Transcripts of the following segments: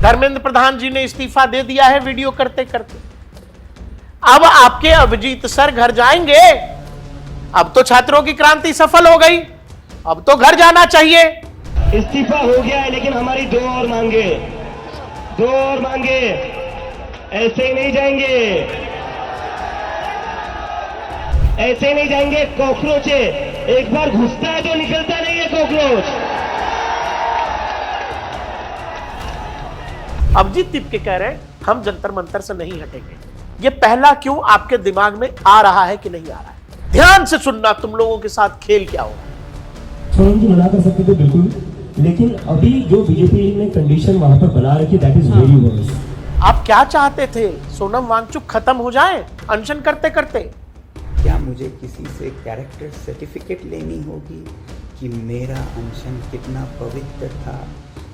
धर्मेंद्र प्रधान जी ने इस्तीफा दे दिया है वीडियो करते करते। अब आपके अभिजीत सर घर जाएंगे। अब तो छात्रों की क्रांति सफल हो गई, अब तो घर जाना चाहिए। इस्तीफा हो गया है, लेकिन हमारी दो और मांगे, ऐसे ही नहीं जाएंगे, ऐसे ही नहीं जाएंगे। कॉकरोच है, एक बार घुसता है तो निकलता नहीं है कॉकरोच। अभिजीत दीपके कह रहे हैं हम जंतर मंतर से नहीं हटेंगे। ये पहला क्यों आपके दिमाग में आ रहा है कि नहीं आ रहा है? ध्यान से सुनना, तुम लोगों के साथ खेल क्या हो रहा है। सोनम जी मना कर सकते थे बिल्कुल, लेकिन अभी जो बीजेपी ने कंडीशन वहां पर बना रखी, दैट इज वेरी वर्स। आप क्या चाहते थे? सोनम वांगचुक खत्म हो जाए अनशन करते करते? क्या मुझे किसी से कैरेक्टर सर्टिफिकेट लेनी होगी कि मेरा अनशन कितना पवित्र था?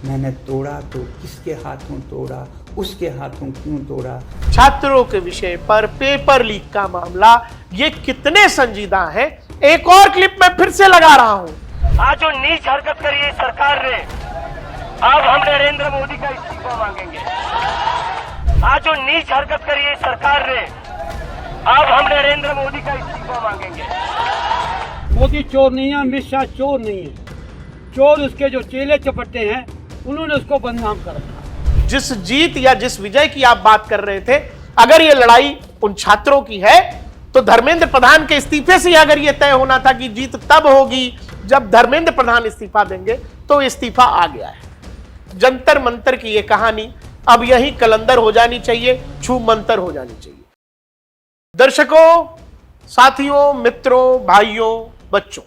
मैंने तोड़ा तो किसके हाथों तोड़ा, उसके हाथों क्यों तोड़ा? छात्रों के विषय पर पेपर लीक का मामला ये कितने संजीदा है, एक और क्लिप में फिर से लगा रहा हूं। आज जो नीच हरकत करी है सरकार ने, अब हम नरेंद्र मोदी का इस्तीफा मांगेंगे। आज जो नीच हरकत करी है सरकार ने, अब हम नरेंद्र मोदी का इस्तीफा मांगेंगे। मोदी चोर नहीं है, अमित शाह चोर नहीं है। चोर उसके जो चेले चपट्टे हैं, उन्होंने उसको बदनाम कर रखा। जिस जीत या जिस विजय की आप बात कर रहे थे, अगर ये लड़ाई उन छात्रों की है तो धर्मेंद्र प्रधान के इस्तीफे से अगर ये तय होना था कि जीत तब होगी जब धर्मेंद्र प्रधान इस्तीफा देंगे, तो इस्तीफा आ गया है। जंतर मंतर की ये कहानी अब यही कलंदर हो जानी चाहिए, छू मंतर हो जानी चाहिए। दर्शकों, साथियों, मित्रों, भाइयों, बच्चों,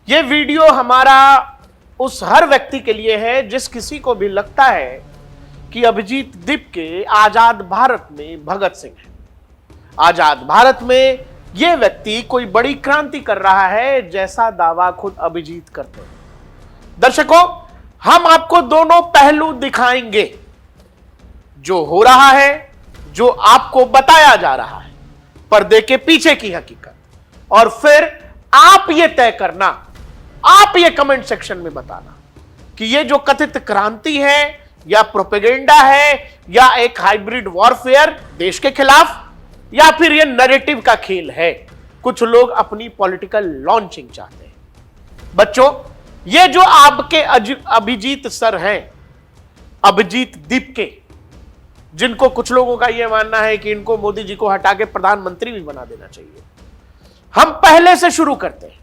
ये वीडियो हमारा उस हर व्यक्ति के लिए है जिस किसी को भी लगता है कि अभिजीत दीपके आजाद भारत में भगत सिंह है। आजाद भारत में यह व्यक्ति कोई बड़ी क्रांति कर रहा है जैसा दावा खुद अभिजीत करते हैं। दर्शकों, हम आपको दोनों पहलू दिखाएंगे, जो हो रहा है, जो आपको बताया जा रहा है, पर्दे के पीछे की हकीकत, और फिर आप यह तय करना, आप ये कमेंट सेक्शन में बताना कि ये जो कथित क्रांति है या प्रोपेगेंडा है या एक हाइब्रिड वॉरफेयर देश के खिलाफ, या फिर ये नैरेटिव का खेल है। कुछ लोग अपनी पॉलिटिकल लॉन्चिंग चाहते हैं। बच्चों, ये जो आपके अभिजीत सर हैं, अभिजीत दीपके, जिनको कुछ लोगों का यह मानना है कि इनको मोदी जी को हटा के प्रधानमंत्री भी बना देना चाहिए। हम पहले से शुरू करते हैं।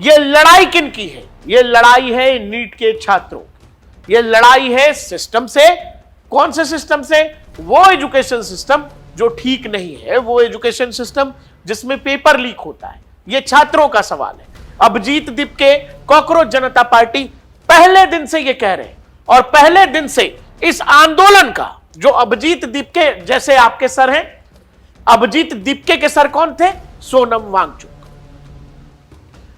यह लड़ाई किन की है? यह लड़ाई है नीट के छात्रों की। यह लड़ाई है सिस्टम से। कौन से सिस्टम से? वो एजुकेशन सिस्टम जो ठीक नहीं है, वो एजुकेशन सिस्टम जिसमें पेपर लीक होता है। यह छात्रों का सवाल है। अभिजीत दीपके, कॉकरोच जनता पार्टी पहले दिन से यह कह रहे हैं, और पहले दिन से इस आंदोलन का जो अभिजीत दीपके जैसे आपके सर हैं, अभिजीत दीपके के सर कौन थे? सोनम वांगचुक।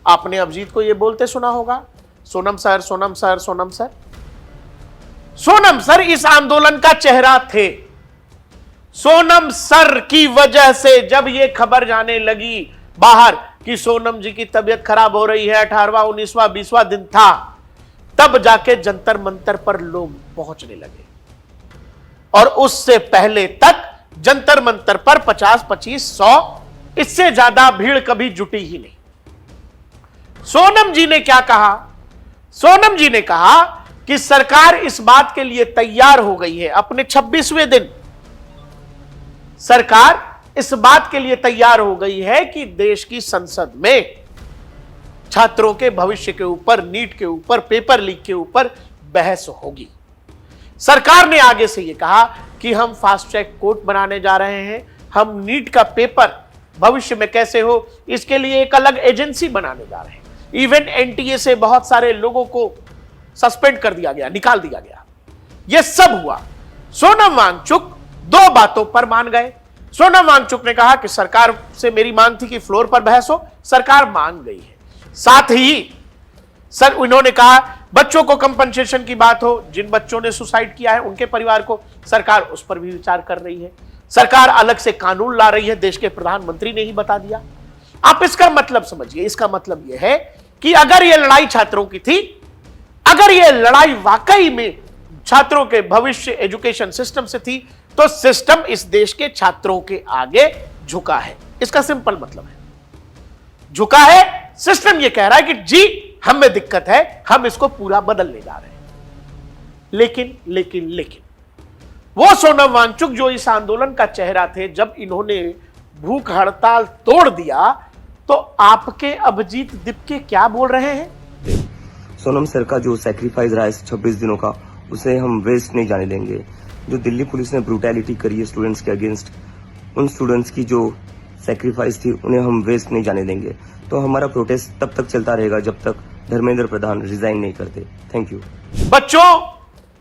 आपने अभिजीत को यह बोलते सुना होगा, Sonam sir, Sonam sir, Sonam sir. Sonam sir इस आंदोलन का चेहरा थे। सोनम सर की वजह से जब यह खबर जाने लगी बाहर कि सोनम जी की तबीयत खराब हो रही है, 18वां, 19वां, 20वां दिन था, तब जाके जंतर मंतर पर लोग पहुंचने लगे। और उससे पहले तक जंतर मंतर पर 50, 25, 100, इससे ज्यादा भीड़ कभी जुटी ही नहीं। सोनम जी ने क्या कहा? सोनम जी ने कहा कि सरकार इस बात के लिए तैयार हो गई है, अपने 26वें दिन सरकार इस बात के लिए तैयार हो गई है कि देश की संसद में छात्रों के भविष्य के ऊपर, नीट के ऊपर, पेपर लीक के ऊपर बहस होगी। सरकार ने आगे से यह कहा कि हम फास्ट ट्रैक कोर्ट बनाने जा रहे हैं, हम नीट का पेपर भविष्य में कैसे हो, इसके लिए एक अलग एजेंसी बनाने जा रहे हैं। इवन एनटीए से बहुत सारे लोगों को सस्पेंड कर दिया गया, निकाल दिया गया। यह सब हुआ। सोनम वांगचुक दो बातों पर मान गए। सोनम वांगचुक ने कहा कि सरकार से मेरी मांग थी कि फ्लोर पर बहस हो, सरकार मान गई है। साथ ही सर उन्होंने कहा बच्चों को कंपनसेशन की बात हो, जिन बच्चों ने सुसाइड किया है उनके परिवार को, सरकार उस पर भी विचार कर रही है। सरकार अलग से कानून ला रही है, देश के प्रधानमंत्री ने ही बता दिया। आप इसका मतलब समझिए। इसका मतलब यह है कि अगर यह लड़ाई छात्रों की थी, अगर यह लड़ाई वाकई में छात्रों के भविष्य एजुकेशन सिस्टम से थी, तो सिस्टम इस देश के छात्रों के आगे झुका है। इसका सिंपल मतलब है, झुका है। सिस्टम यह कह रहा है कि जी हमें दिक्कत है, हम इसको पूरा बदलने जा रहे हैं। लेकिन लेकिन लेकिन वो सोनम वांगचुक जो इस आंदोलन का चेहरा थे, जब इन्होंने भूख हड़ताल तोड़ दिया, तो आपके अभिजीत दिपके क्या बोल रहे हैं? सोनम सर का जो सैक्रिफाइस रहा है 26 दिनों का, उसे हम वेस्ट नहीं जाने देंगे। जो दिल्ली पुलिस ने ब्रूटैलिटी करी है स्टूडेंट्स के अगेंस्ट, उन स्टूडेंट्स की जो सैक्रिफाइस थी उन्हें हम वेस्ट नहीं जाने देंगे। तो हमारा प्रोटेस्ट तब तक चलता रहेगा जब तक धर्मेंद्र प्रधान रिजाइन नहीं करते। Thank you. बच्चों,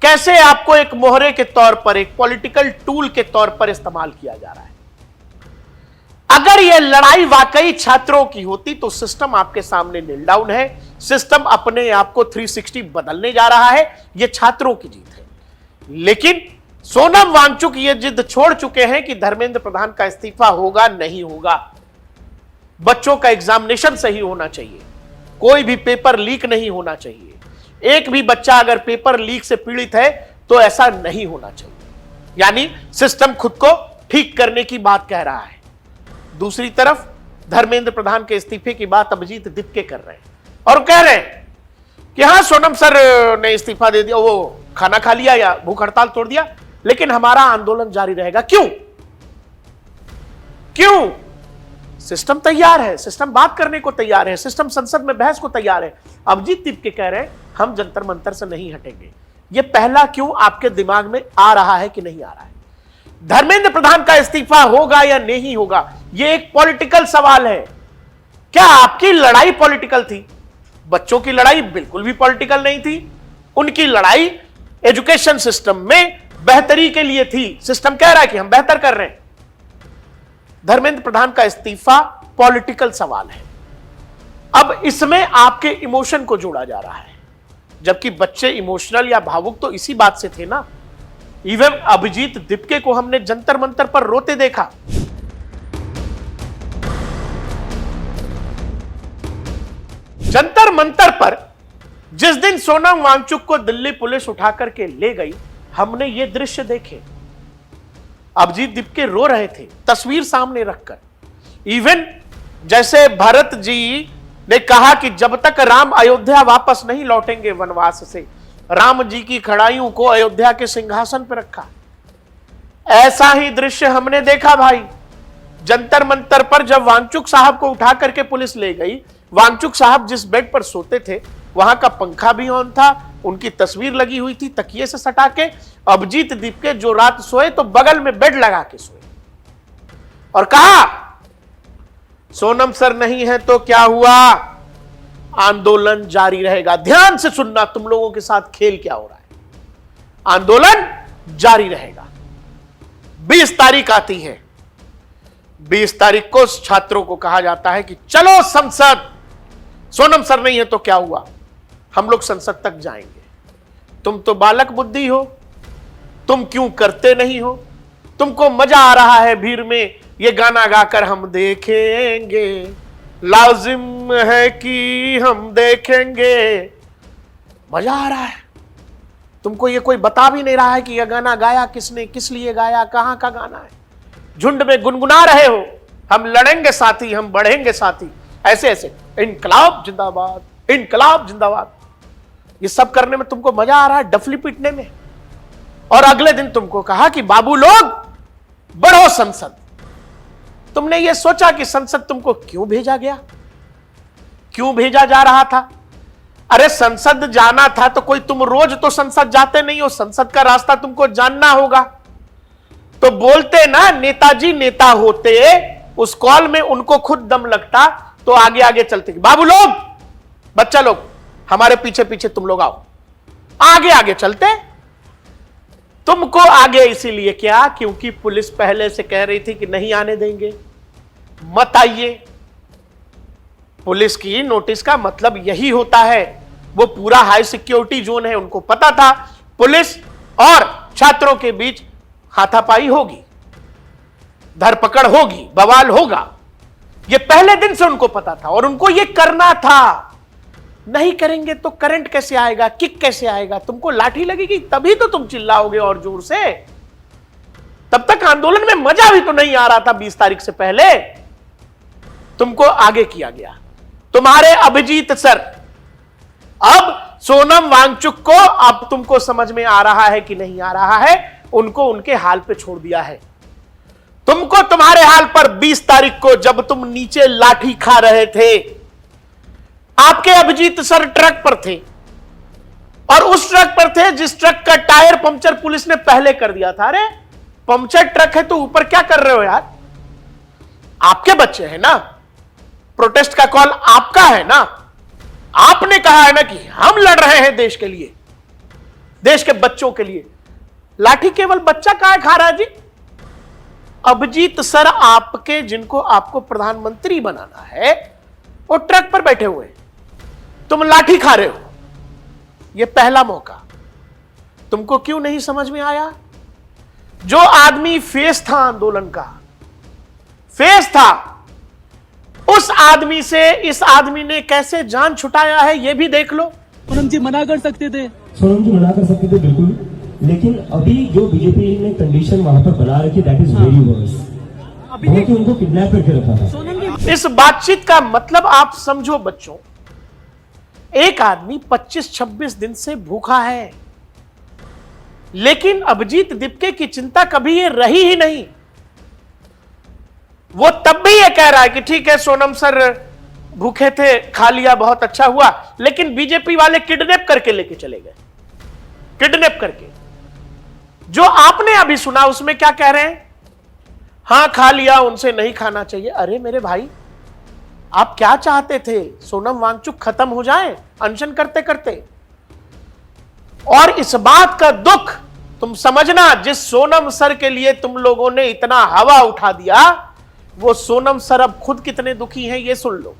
कैसे आपको एक मोहरे के तौर पर, एक पॉलिटिकल टूल के तौर पर इस्तेमाल किया जा रहा है। अगर यह लड़ाई वाकई छात्रों की होती तो सिस्टम आपके सामने नील डाउन है। सिस्टम अपने आप को 360 बदलने जा रहा है। यह छात्रों की जीत है। लेकिन सोनम वांगचुक ये जिद छोड़ चुके हैं कि धर्मेंद्र प्रधान का इस्तीफा होगा नहीं होगा। बच्चों का एग्जामिनेशन सही होना चाहिए, कोई भी पेपर लीक नहीं होना चाहिए। एक भी बच्चा अगर पेपर लीक से पीड़ित है तो ऐसा नहीं होना चाहिए। यानी सिस्टम खुद को ठीक करने की बात कह रहा है। दूसरी तरफ धर्मेंद्र प्रधान के इस्तीफे की बात अभिजीत दिपके कर रहे हैं और कह रहे हैं कि हां, सोनम सर ने इस्तीफा दे दिया, वो खाना खा लिया या भूख हड़ताल तोड़ दिया, लेकिन हमारा आंदोलन जारी रहेगा। क्यों? क्यों? सिस्टम तैयार है, सिस्टम बात करने को तैयार है, सिस्टम संसद में बहस को तैयार है। अभिजीत दिपके कह रहे हैं हम जंतर मंतर से नहीं हटेंगे। यह पहला क्यों आपके दिमाग में आ रहा है कि नहीं आ रहा है? धर्मेंद्र प्रधान का इस्तीफा होगा या नहीं होगा, यह एक पॉलिटिकल सवाल है। क्या आपकी लड़ाई पॉलिटिकल थी? बच्चों की लड़ाई बिल्कुल भी पॉलिटिकल नहीं थी। उनकी लड़ाई एजुकेशन सिस्टम में बेहतरी के लिए थी। सिस्टम कह रहा है कि हम बेहतर कर रहे हैं। धर्मेंद्र प्रधान का इस्तीफा पॉलिटिकल सवाल है। अब इसमें आपके इमोशन को जोड़ा जा रहा है, जबकि बच्चे इमोशनल या भावुक तो इसी बात से थे ना। इवन अभिजीत दिपके को हमने जंतर मंतर पर रोते देखा। जंतर मंतर पर जिस दिन सोनम वांगचुक को दिल्ली पुलिस उठा करके ले गई, हमने ये दृश्य देखे। अभिजीत दिपके रो रहे थे तस्वीर सामने रखकर। इवन जैसे भरत जी ने कहा कि जब तक राम अयोध्या वापस नहीं लौटेंगे वनवास से, राम जी की खड़ाइयों को अयोध्या के सिंहासन पर रखा। ऐसा ही दृश्य हमने देखा भाई। जंतर मंतर पर जब वांगचुक साहब को उठा करके पुलिस ले गई, वांगचुक साहब जिस बेड पर सोते थे वहां का पंखा भी ऑन था, उनकी तस्वीर लगी हुई थी तकिए से सटा के। अभिजीत दिपके जो रात सोए तो बगल में बेड लगा के सोए और कहा सोनम सर नहीं है तो क्या हुआ, आंदोलन जारी रहेगा। ध्यान से सुनना, तुम लोगों के साथ खेल क्या हो रहा है। आंदोलन जारी रहेगा। 20 तारीख आती है। 20 तारीख को छात्रों को कहा जाता है कि चलो संसद। सोनम सर नहीं है तो क्या हुआ, हम लोग संसद तक जाएंगे। तुम तो बालक बुद्धि हो, तुम क्यों करते नहीं हो? तुमको मजा आ रहा है भीड़ में ये गाना गाकर हम देखेंगे, लाजिम है कि हम देखेंगे। मजा आ रहा है। तुमको ये कोई बता भी नहीं रहा है कि यह गाना गाया किसने, किस लिए गाया, कहां का गाना है। झुंड में गुनगुना रहे हो, हम लड़ेंगे साथी, हम बढ़ेंगे साथी, ऐसे ऐसे, इनकलाब जिंदाबाद, इनकलाब जिंदाबाद। ये सब करने में तुमको मजा आ रहा है, डफली पीटने में। और अगले दिन तुमको कहा कि बाबू लोग बढ़ो संसद। तुमने ये सोचा कि संसद तुमको क्यों भेजा गया, क्यों भेजा जा रहा था? अरे संसद जाना था तो कोई, तुम रोज तो संसद जाते नहीं हो, संसद का रास्ता तुमको जानना होगा। तो बोलते ना नेताजी नेता होते, उस कॉल में उनको खुद दम लगता तो आगे आगे चलते। बाबू लोग, बच्चा लोग, हमारे पीछे पीछे तुम लोग आओ, आगे आगे चलते। तुमको आगे इसीलिए क्या, क्योंकि पुलिस पहले से कह रही थी कि नहीं आने देंगे, मत आइए। पुलिस की नोटिस का मतलब यही होता है। वो पूरा हाई सिक्योरिटी जोन है, उनको पता था पुलिस और छात्रों के बीच हाथापाई होगी, धरपकड़ होगी, बवाल होगा। ये पहले दिन से उनको पता था और उनको ये करना था। नहीं करेंगे तो करंट कैसे आएगा, किक कैसे आएगा, तुमको लाठी लगेगी तभी तो तुम चिल्लाओगे और जोर से। तब तक आंदोलन में मजा भी तो नहीं आ रहा था 20 तारीख से पहले। तुमको आगे किया गया। तुम्हारे अभिजीत सर, अब सोनम वांगचुक को अब तुमको समझ में आ रहा है कि नहीं आ रहा है, उनको उनके हाल पे छोड़ दिया है। तुमको तुम्हारे हाल पर 20 तारीख को जब तुम नीचे लाठी खा रहे थे, आपके अभिजीत सर ट्रक पर थे और उस ट्रक पर थे जिस ट्रक का टायर पंक्चर पुलिस ने पहले कर दिया था। अरे पंक्चर ट्रक है तो ऊपर क्या कर रहे हो यार? आपके बच्चे हैं ना, प्रोटेस्ट का कॉल आपका है ना, आपने कहा है ना कि हम लड़ रहे हैं देश के लिए, देश के बच्चों के लिए। लाठी केवल बच्चा काहे खा रहा है जी? अभिजीत सर आपके, जिनको आपको प्रधानमंत्री बनाना है, वो ट्रक पर बैठे हुए, तुम लाठी खा रहे हो। यह पहला मौका। तुमको क्यों नहीं समझ में आया? जो आदमी फेस था आंदोलन का, फेस था, उस आदमी से इस आदमी ने कैसे जान छुटाया है यह भी देख लो। सोनम जी मना कर सकते थे, सोनम जी मना कर सकते थे बिल्कुल, लेकिन अभी जो बीजेपी ने कंडीशन वहां पर बना रखी दैट इज वेरी वर्स। बहुत ही उनको किडनैप करके रखा था। इस बातचीत का मतलब आप समझो बच्चों, एक आदमी 25-26 दिन से भूखा है, लेकिन अभिजीत दीपके की चिंता कभी ये रही ही नहीं। वो तब भी ये कह रहा है कि ठीक है सोनम सर भूखे थे, खा लिया, बहुत अच्छा हुआ, लेकिन बीजेपी वाले किडनैप करके लेके चले गए। किडनैप करके। जो आपने अभी सुना उसमें क्या कह रहे हैं? हां खा लिया, उनसे नहीं खाना चाहिए। अरे मेरे भाई, आप क्या चाहते थे? सोनम वांगचुक खत्म हो जाए अनशन करते करते? और इस बात का दुख तुम समझना, जिस सोनम सर के लिए तुम लोगों ने इतना हवा उठा दिया, वो सोनम सर अब खुद कितने दुखी हैं ये सुन लो।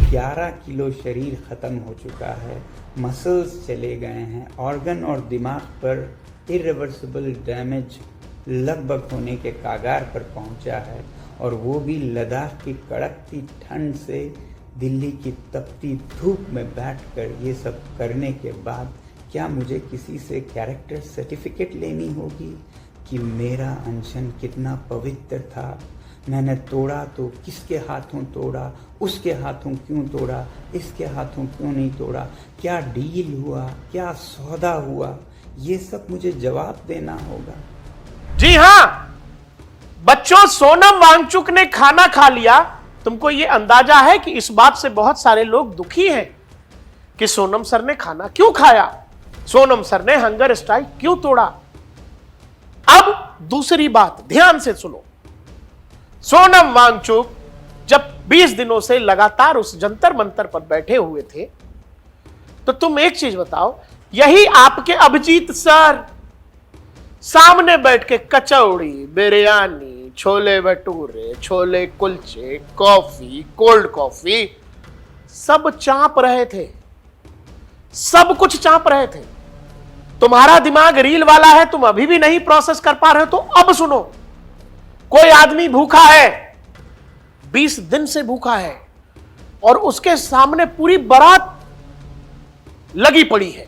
11 किलो शरीर खत्म हो चुका है, मसल्स चले गए हैं, ऑर्गन और दिमाग पर इरिवर्सिबल डैमेज लगभग होने के कागार पर पहुंचा है, और वो भी लद्दाख की कड़कती ठंड से दिल्ली की तपती धूप में बैठकर ये सब करने के बाद क्या मुझे किसी से कैरेक्टर सर्टिफिकेट लेनी होगी कि मेरा अनशन कितना पवित्र था? मैंने तोड़ा तो किसके हाथों तोड़ा, उसके हाथों क्यों तोड़ा, इसके हाथों क्यों नहीं तोड़ा, क्या डील हुआ, क्या सौदा हुआ, ये सब मुझे जवाब देना होगा। जी हां बच्चों, सोनम वांगचुक ने खाना खा लिया। तुमको यह अंदाजा है कि इस बात से बहुत सारे लोग दुखी हैं कि सोनम सर ने खाना क्यों खाया, सोनम सर ने हंगर स्ट्राइक क्यों तोड़ा। अब दूसरी बात ध्यान से सुनो। सोनम वांगचुक जब 20 दिनों से लगातार उस जंतर मंतर पर बैठे हुए थे, तो तुम एक चीज बताओ, यही आपके अभिजीत सर सामने बैठ के कचौड़ी, biryani, chole bhature, chole kulche, coffee, cold coffee सब चाप रहे थे, सब कुछ चाप रहे थे। तुम्हारा दिमाग रील वाला है, तुम अभी भी नहीं प्रोसेस कर पा रहे हो, तो अब सुनो। कोई आदमी भूखा है, 20 दिन से भूखा है, और उसके सामने पूरी बारात लगी पड़ी है।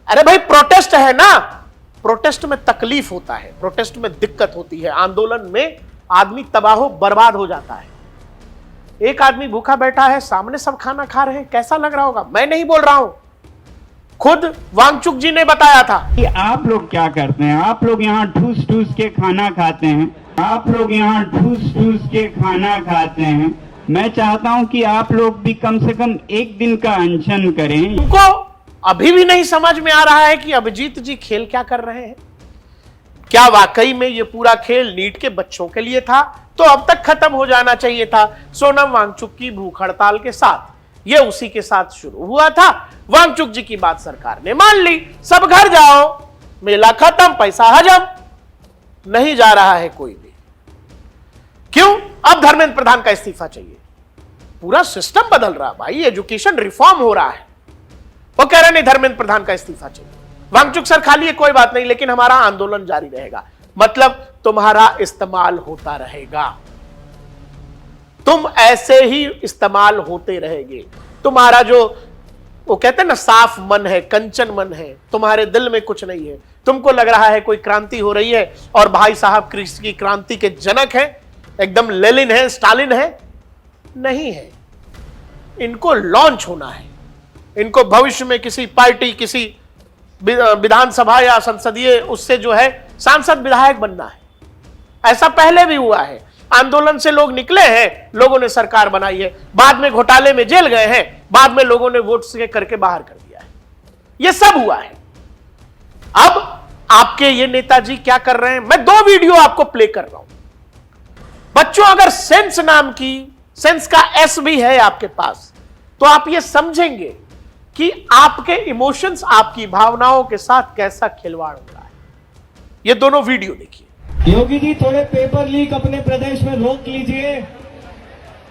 अरे भाई प्रोटेस्ट है ना, प्रोटेस्ट में तकलीफ होता है, प्रोटेस्ट में दिक्कत होती है, आंदोलन में आदमी तबाह बर्बाद हो जाता है। एक आदमी भूखा बैठा है, सामने सब खाना खा रहे हैं, कैसा लग रहा होगा? मैं नहीं बोल रहा हूं, खुद वांगचुक जी ने बताया था कि आप लोग क्या करते हैं। आप लोग यहाँ ठूस ठूस के खाना खाते हैं, आप लोग यहाँ ठूस ठूस के खाना खाते हैं। मैं चाहता हूं कि आप लोग भी कम से कम एक दिन का अनशन करें। तुमको अभी भी नहीं समझ में आ रहा है कि अभिजीत जी खेल क्या कर रहे हैं? क्या वाकई में ये पूरा खेल नीट के बच्चों के लिए था? तो अब तक खत्म हो जाना चाहिए था सोनम वांगचुक की भूख हड़ताल के साथ। ये उसी के साथ शुरू हुआ था। वांगचुक जी की बात सरकार ने मान ली, सब घर जाओ, मेला खत्म, पैसा हजम। नहीं जा रहा है कोई भी। क्यों? अब धर्मेंद्र प्रधान का इस्तीफा चाहिए। पूरा सिस्टम बदल रहा भाई, एजुकेशन रिफॉर्म हो रहा है। वो कह रहे नहीं धर्मेंद्र प्रधान का इस्तीफा चाहिए। वांगचुक सर खा लिए कोई बात नहीं, लेकिन हमारा आंदोलन जारी रहेगा। मतलब तुम्हारा इस्तेमाल होता रहेगा, तुम ऐसे ही इस्तेमाल होते रहेंगे। तुम्हारा जो वो कहते हैं ना, साफ मन है, कंचन मन है, तुम्हारे दिल में कुछ नहीं है, तुमको लग रहा है कोई क्रांति हो रही है और भाई साहब की क्रांति के जनक है, एकदम लेनिन है, स्टालिन है। नहीं है। इनको लॉन्च होना है, इनको भविष्य में किसी पार्टी, किसी विधानसभा या संसदीय उससे जो है सांसद विधायक बनना है। ऐसा पहले भी हुआ है, आंदोलन से लोग निकले हैं, लोगों ने सरकार बनाई है, बाद में घोटाले में जेल गए हैं, बाद में लोगों ने वोट से करके बाहर कर दिया है। यह सब हुआ है। अब आपके ये नेताजी क्या कर रहे हैं, मैं 2 वीडियो आपको प्ले कर रहा हूं। बच्चों, अगर सेंस नाम की, सेंस का एस भी है आपके पास, तो आप ये समझेंगे कि आपके इमोशंस, आपकी भावनाओं के साथ कैसा खिलवाड़ हो रहा है। ये दोनों वीडियो देखिए। योगी जी, थोड़े पेपर लीक अपने प्रदेश में रोक लीजिए,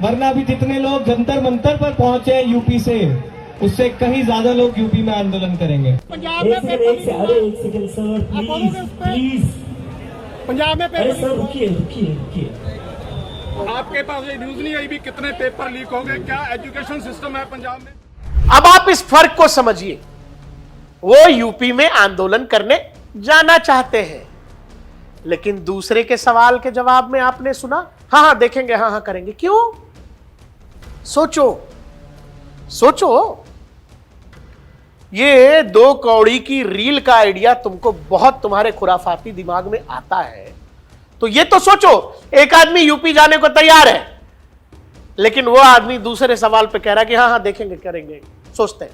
वरना भी जितने लोग जंतर मंतर पर पहुंचे यूपी से, उससे कहीं ज्यादा लोग यूपी में आंदोलन करेंगे। पंजाब में एक सेकंड सर, प्लीज पंजाब में अरे सर रुकिए। आपके पास ये न्यूज नहीं आई भी कितने पेपर लीक हो गए, क्या एजुकेशन सिस्टम है पंजाब में? अब आप इस फर्क को समझिए। वो यूपी में आंदोलन करने जाना चाहते हैं, लेकिन दूसरे के सवाल के जवाब में आपने सुना, हाँ देखेंगे, हाँ करेंगे। क्यों? सोचो। ये 2 कौड़ी की रील का आइडिया तुमको बहुत, तुम्हारे खुराफाती दिमाग में आता है, तो ये तो सोचो, एक आदमी यूपी जाने को तैयार है, लेकिन वो आदमी दूसरे सवाल पे कह रहा है कि हाँ देखेंगे, करेंगे, सोचते हैं।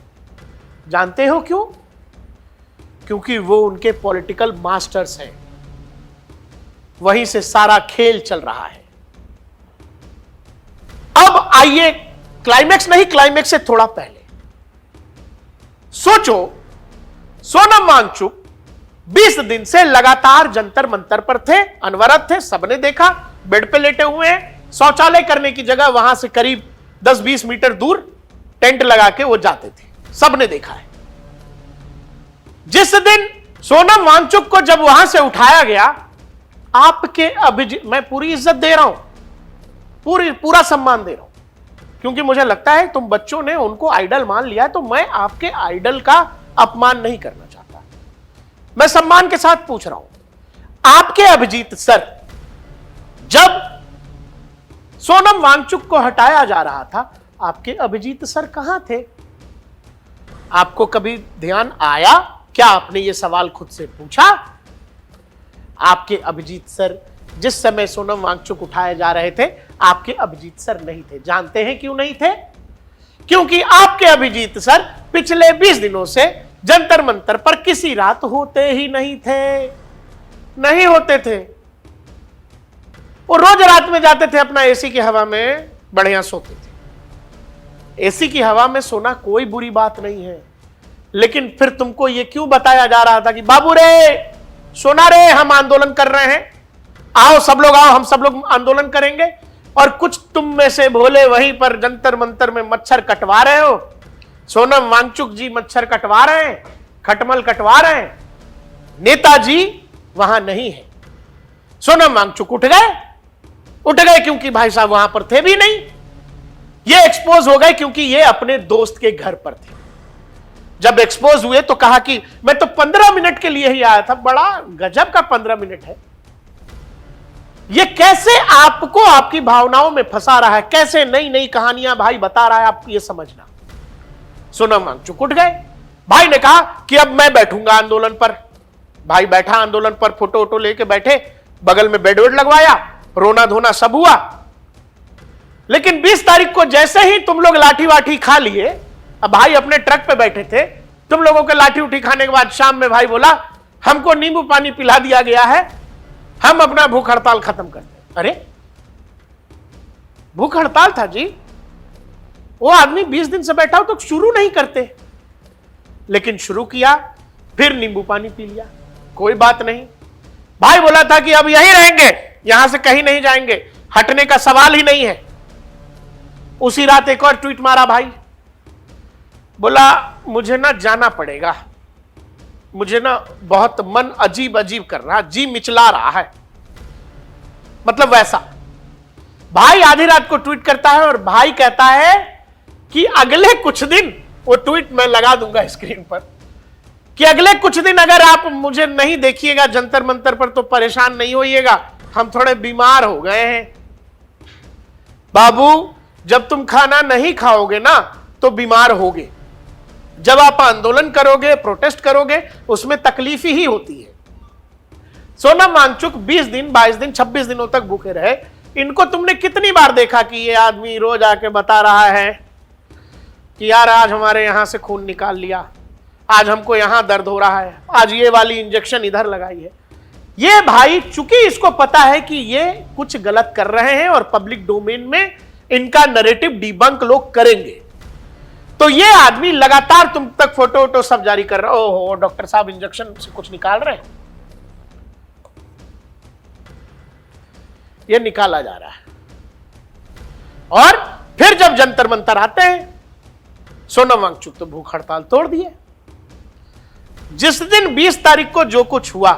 जानते हो क्यों? क्योंकि वो उनके पॉलिटिकल मास्टर्स हैं, वहीं से सारा खेल चल रहा है। अब आइए, क्लाइमेक्स नहीं, क्लाइमेक्स से थोड़ा पहले सोचो, सोनम वांगचुक 20 दिन से लगातार जंतर मंतर पर थे, अनवरत थे, सबने देखा, बेड पे लेटे हुए हैं, शौचालय करने की जगह वहां से करीब 10-20 मीटर दूर टेंट लगा के वो जाते थे, सबने देखा है। जिस दिन सोनम वांगचुक को जब वहां से उठाया गया, आपके मैं पूरी इज्जत दे रहा हूं, पूरा सम्मान दे रहा हूं, क्योंकि मुझे लगता है तुम बच्चों ने उनको आइडल मान लिया है, तो मैं आपके आइडल का अपमान नहीं करना चाहता, मैं सम्मान के साथ पूछ रहा हूं। आपके अभिजीत सर, जब सोनम वांगचुक को हटाया जा रहा था, आपके अभिजीत सर कहां थे? आपको कभी ध्यान आया? क्या आपने यह सवाल खुद से पूछा? आपके अभिजीत सर जिस समय सोनम वांगचुक उठाए जा रहे थे, आपके अभिजीत सर नहीं थे। जानते हैं क्यों नहीं थे? क्योंकि आपके अभिजीत सर पिछले 20 दिनों से जंतर मंतर पर किसी रात होते ही नहीं होते थे। वो रोज रात में जाते थे, अपना एसी की हवा में बढ़िया सोते थे। एसी की हवा में सोना कोई बुरी बात नहीं है, लेकिन फिर तुमको ये क्यों बताया जा रहा था कि बाबू रे, सोना रे, हम आंदोलन कर रहे हैं, आओ सब लोग आओ, हम सब लोग आंदोलन करेंगे। और कुछ तुम में से भोले वहीं पर जंतर मंतर में मच्छर कटवा रहे हो। सोनम वांगचुक जी मच्छर कटवा रहे हैं, खटमल कटवा रहे हैं, नेताजी वहां नहीं है। सोनम वांगचुक उठ गए क्योंकि भाई साहब वहां पर थे भी नहीं। ये एक्सपोज हो गए क्योंकि ये अपने दोस्त के घर पर थे। जब एक्सपोज हुए तो कहा कि मैं तो 15 मिनट के लिए ही आया था। बड़ा गजब का 15 मिनट है। ये कैसे आपको आपकी भावनाओं में फंसा रहा है, कैसे नई नई कहानियां भाई बता रहा है, आपको ये समझना। सोनम वांगचुक उठ गए, भाई ने कहा कि अब मैं बैठूंगा आंदोलन पर। भाई बैठा आंदोलन पर, फोटो वोटो लेके बैठे, बगल में बेड वेड लगवाया, रोना धोना सब हुआ। लेकिन 20 तारीख को जैसे ही तुम लोग लाठी वाठी खा लिए, अब भाई अपने ट्रक पे बैठे थे, तुम लोगों के लाठी उठी खाने के बाद शाम में भाई बोला हमको नींबू पानी पिला दिया गया है, हम अपना भूख हड़ताल खत्म करते हैं। अरे भूख हड़ताल था जी, वो आदमी 20 दिन से बैठा हो तो शुरू नहीं करते, लेकिन शुरू किया, फिर नींबू पानी पी लिया, कोई बात नहीं। भाई बोला था कि अब यहीं रहेंगे, यहां से कहीं नहीं जाएंगे, हटने का सवाल ही नहीं है। उसी रात एक और ट्वीट मारा भाई, बोला मुझे ना जाना पड़ेगा, मुझे ना बहुत मन अजीब अजीब कर रहा, जी मिचला रहा है, मतलब वैसा। भाई आधी रात को ट्वीट करता है और भाई कहता है कि अगले कुछ दिन वो ट्वीट मैं लगा दूंगा स्क्रीन पर कि अगले कुछ दिन अगर आप मुझे नहीं देखिएगा जंतर मंतर पर तो परेशान नहीं होइएगा, हम थोड़े बीमार हो गए हैं। बाबू, जब तुम खाना नहीं खाओगे ना तो बीमार होगे। जब आप आंदोलन करोगे, प्रोटेस्ट करोगे, उसमें तकलीफ ही होती है। सोनम वांगचुक 20 दिन, 22 दिन, 26 दिनों तक भूखे रहे। इनको तुमने कितनी बार देखा कि ये आदमी रोज आके बता रहा है कि यार आज हमारे यहां से खून निकाल लिया, आज हमको यहां दर्द हो रहा है, आज ये वाली इंजेक्शन इधर लगाई है। ये भाई चूंकि इसको पता है कि ये कुछ गलत कर रहे हैं और पब्लिक डोमेन में इनका नैरेटिव डिबंक लोग करेंगे, तो ये आदमी लगातार तुम तक फोटो वोटो सब जारी कर रहा है। ओहो डॉक्टर साहब इंजेक्शन से कुछ निकाल रहे हैं, ये निकाला जा रहा है। और फिर जब जंतर मंतर आते हैं, सोनम वांगचुक तो भूख हड़ताल तोड़ दिए। जिस दिन 20 तारीख को जो कुछ हुआ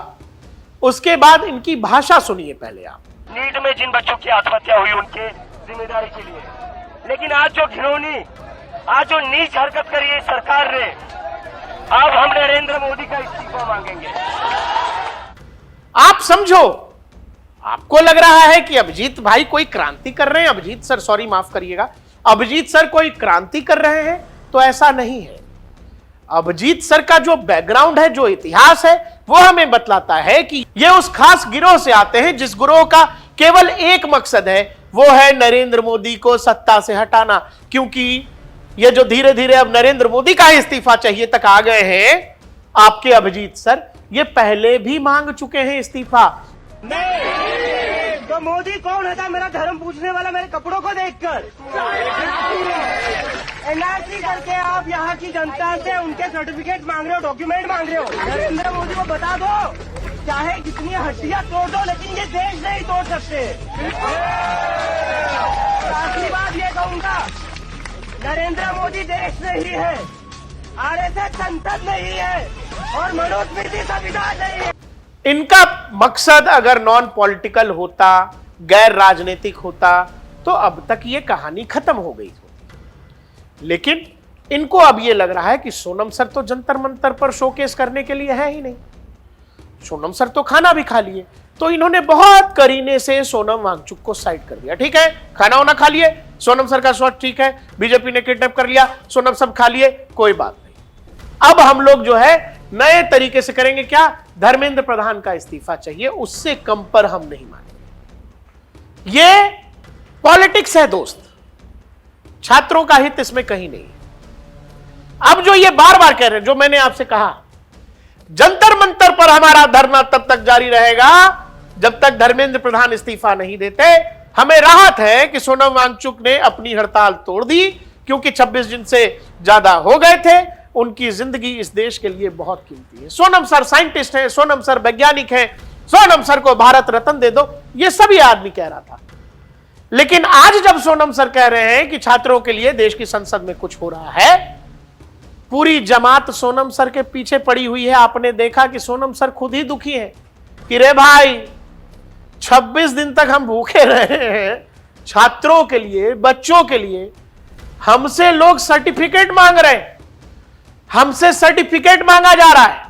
उसके बाद इनकी भाषा सुनिए पहले आप। नीट में जिन बच्चों की आत्महत्या हुई उनके जिम्मेदारी के लिए, लेकिन आज जो घिनौनी, आज जो नीच हरकत करी है सरकार ने, अब हम नरेंद्र मोदी का इस्तीफा मांगेंगे। आप समझो, आपको लग रहा है कि अभिजीत भाई कोई क्रांति कर रहे हैं, अभिजीत सर, सॉरी माफ करिएगा, अभिजीत सर कोई क्रांति कर रहे हैं, तो ऐसा नहीं है। अभिजीत सर का जो बैकग्राउंड है, जो इतिहास है, वो हमें बतलाता है कि ये उस खास गिरोह से आते हैं जिस गिरोह का केवल एक मकसद है, वो है नरेंद्र मोदी को सत्ता से हटाना। क्योंकि ये जो धीरे धीरे अब नरेंद्र मोदी का इस्तीफा चाहिए तक आ गए हैं, आपके अभिजीत सर ये पहले भी मांग चुके हैं इस्तीफा। तो मोदी कौन है? मेरा धर्म पूछने वाला मेरे कपड़ों को देखकर एनआरसी करके आप यहाँ की जनता से उनके सर्टिफिकेट मांग रहे हो, डॉक्यूमेंट मांग रहे हो। नरेंद्र मोदी को बता दो, चाहे कितनी हड्डियां तोड़ दो, लेकिन ये देश नहीं तोड़ सकते। आखिरी बात ये कहूंगा, नरेंद्र मोदी देश नहीं है, आरएसएस संसद नहीं है, और मनुस्मृति संविधान नहीं है। इनका मकसद अगर नॉन पॉलिटिकल होता, गैर राजनीतिक होता, तो अब तक ये कहानी खत्म हो गई होती। लेकिन इनको अब ये लग रहा है कि सोनम सर तो जंतर मंतर पर शोकेस करने के लिए है ही नहीं, सोनम सर तो खाना भी खा लिए, तो इन्होंने बहुत करीने से सोनम वांगचुक को साइड कर दिया। ठीक है, खाना वाना खा लिए, सोनम सर का शॉट ठीक है, बीजेपी ने किडनैप कर लिया, सोनम सब खा लिए, कोई बात नहीं। अब हम लोग जो है नए तरीके से करेंगे, क्या? धर्मेंद्र प्रधान का इस्तीफा चाहिए, उससे कम पर हम नहीं मानेंगे। ये पॉलिटिक्स है दोस्त, छात्रों का हित इसमें कहीं नहीं है। अब जो ये बार बार कह रहे हैं, जो मैंने आपसे कहा, जंतर मंतर पर हमारा धरना तब तक जारी रहेगा जब तक धर्मेंद्र प्रधान इस्तीफा नहीं देते। हमें राहत है कि सोनम वांगचुक ने अपनी हड़ताल तोड़ दी, क्योंकि 26 दिन से ज्यादा हो गए थे। उनकी जिंदगी इस देश के लिए बहुत कीमती है। सोनम सर साइंटिस्ट हैं, सोनम सर वैज्ञानिक हैं, सोनम सर को भारत रत्न दे दो, ये सभी आदमी कह रहा था। लेकिन आज जब सोनम सर कह रहे हैं कि छात्रों के लिए देश की संसद में कुछ हो रहा है, पूरी जमात सोनम सर के पीछे पड़ी हुई है। आपने देखा कि सोनम सर खुद ही दुखी हैं कि रे भाई 26 दिन तक हम भूखे रहे हैं छात्रों के लिए, बच्चों के लिए, हमसे लोग सर्टिफिकेट मांग रहे हैं, हमसे सर्टिफिकेट मांगा जा रहा है।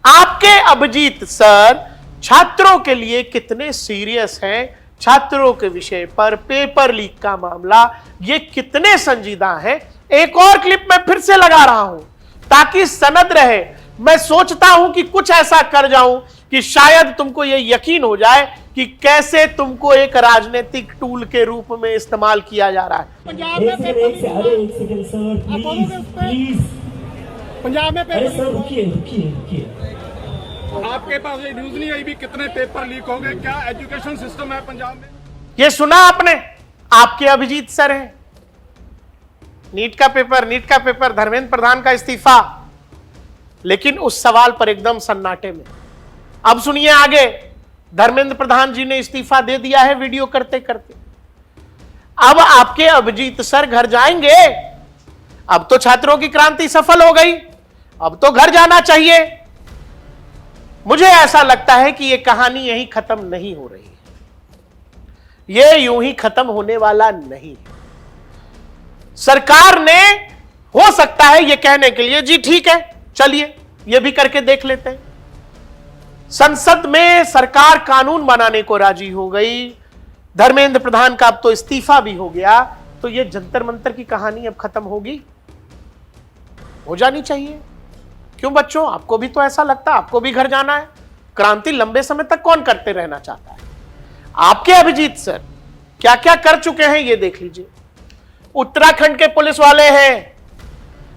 आपके अभिजीत सर छात्रों के लिए कितने सीरियस हैं, छात्रों के विषय पर पेपर लीक का मामला ये कितने संजीदा है। एक और क्लिप मैं फिर से लगा रहा हूं ताकि सनद रहे। मैं सोचता हूं कि कुछ ऐसा कर जाऊं कि शायद तुमको ये यकीन हो जाए कि कैसे तुमको एक राजनीतिक टूल के रूप में इस्तेमाल किया जा रहा है। पंजाब में अरे सर रुकिए। आपके पास ये न्यूज नहीं आई भी कितने पेपर लीक हो गए? क्या एजुकेशन सिस्टम है पंजाब में? ये सुना आपने? आपके अभिजीत सर हैं, नीट का पेपर, धर्मेंद्र प्रधान का इस्तीफा, लेकिन उस सवाल पर एकदम सन्नाटे में। अब सुनिए आगे, धर्मेंद्र प्रधान जी ने इस्तीफा दे दिया है वीडियो करते करते। अब आपके अभिजीत सर घर जाएंगे, अब तो छात्रों की क्रांति सफल हो गई, अब तो घर जाना चाहिए। मुझे ऐसा लगता है कि यह कहानी यहीं खत्म नहीं हो रही है, यह यूं ही खत्म होने वाला नहीं है। सरकार ने हो सकता है ये कहने के लिए जी ठीक है, चलिए ये भी करके देख लेते हैं। संसद में सरकार कानून बनाने को राजी हो गई, धर्मेंद्र प्रधान का अब तो इस्तीफा भी हो गया, तो ये जंतर मंतर की कहानी अब खत्म होगी, हो जानी चाहिए। क्यों बच्चों, आपको भी तो ऐसा लगता है? आपको भी घर जाना है? क्रांति लंबे समय तक कौन करते रहना चाहता है? आपके अभिजीत सर क्या क्या कर चुके हैं ये देख लीजिए। उत्तराखंड के पुलिस वाले हैं,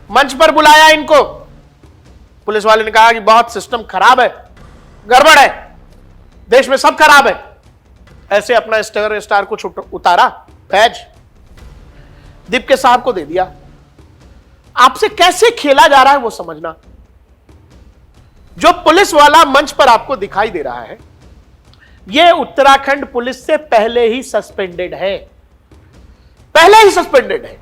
मंच पर बुलाया इनको, पुलिस वाले ने कहा कि बहुत सिस्टम खराब है, गड़बड़ है, देश में सब खराब है। ऐसे अपना स्टार कुछ उतारा, बैज दीप के साहब को दे दिया। आपसे कैसे खेला जा रहा है वो समझना। जो पुलिस वाला मंच पर आपको दिखाई दे रहा है, यह उत्तराखंड पुलिस से पहले ही सस्पेंडेड है, पहले ही सस्पेंडेड है।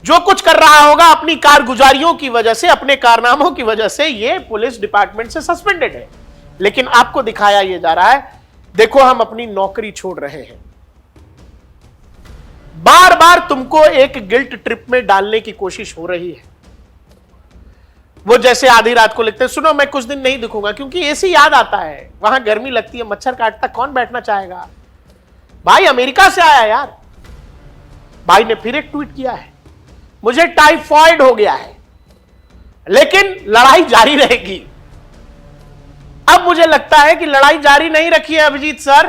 जो कुछ कर रहा होगा अपनी कारगुजारियों की वजह से, अपने कारनामों की वजह से, यह पुलिस डिपार्टमेंट से सस्पेंडेड है। लेकिन आपको दिखाया यह जा रहा है, देखो हम अपनी नौकरी छोड़ रहे हैं। बार बार तुमको एक गिल्ट ट्रिप में डालने की कोशिश हो रही है। वो जैसे आधी रात को लिखते हैं, सुनो मैं कुछ दिन नहीं दिखूंगा क्योंकि एसी याद आता है, वहां गर्मी लगती है, मच्छर काटता, कौन बैठना चाहेगा। भाई अमेरिका से आया यार, भाई ने फिर एक ट्वीट किया है, मुझे टाइफॉइड हो गया है लेकिन लड़ाई जारी रहेगी। अब मुझे लगता है कि लड़ाई जारी नहीं रखी है अभिजीत सर,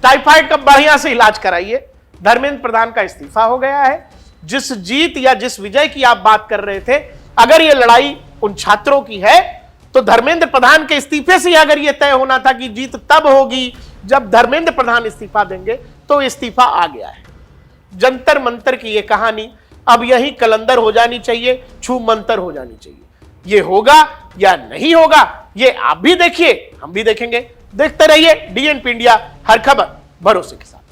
टाइफाइड का बढ़िया से इलाज कराइए। धर्मेंद्र प्रधान का इस्तीफा हो गया है। जिस जीत या जिस विजय की आप बात कर रहे थे, अगर यह लड़ाई उन छात्रों की है तो धर्मेंद्र प्रधान के इस्तीफे से अगर यह तय होना था कि जीत तब होगी जब धर्मेंद्र प्रधान इस्तीफा देंगे, तो इस्तीफा आ गया है। जंतर मंतर की यह कहानी अब यही कलंदर हो जानी चाहिए, छू मंतर हो जानी चाहिए। ये होगा या नहीं होगा ये आप भी देखिए, हम भी देखेंगे। देखते रहिए डीएनपी इंडिया, हर खबर भरोसे के साथ।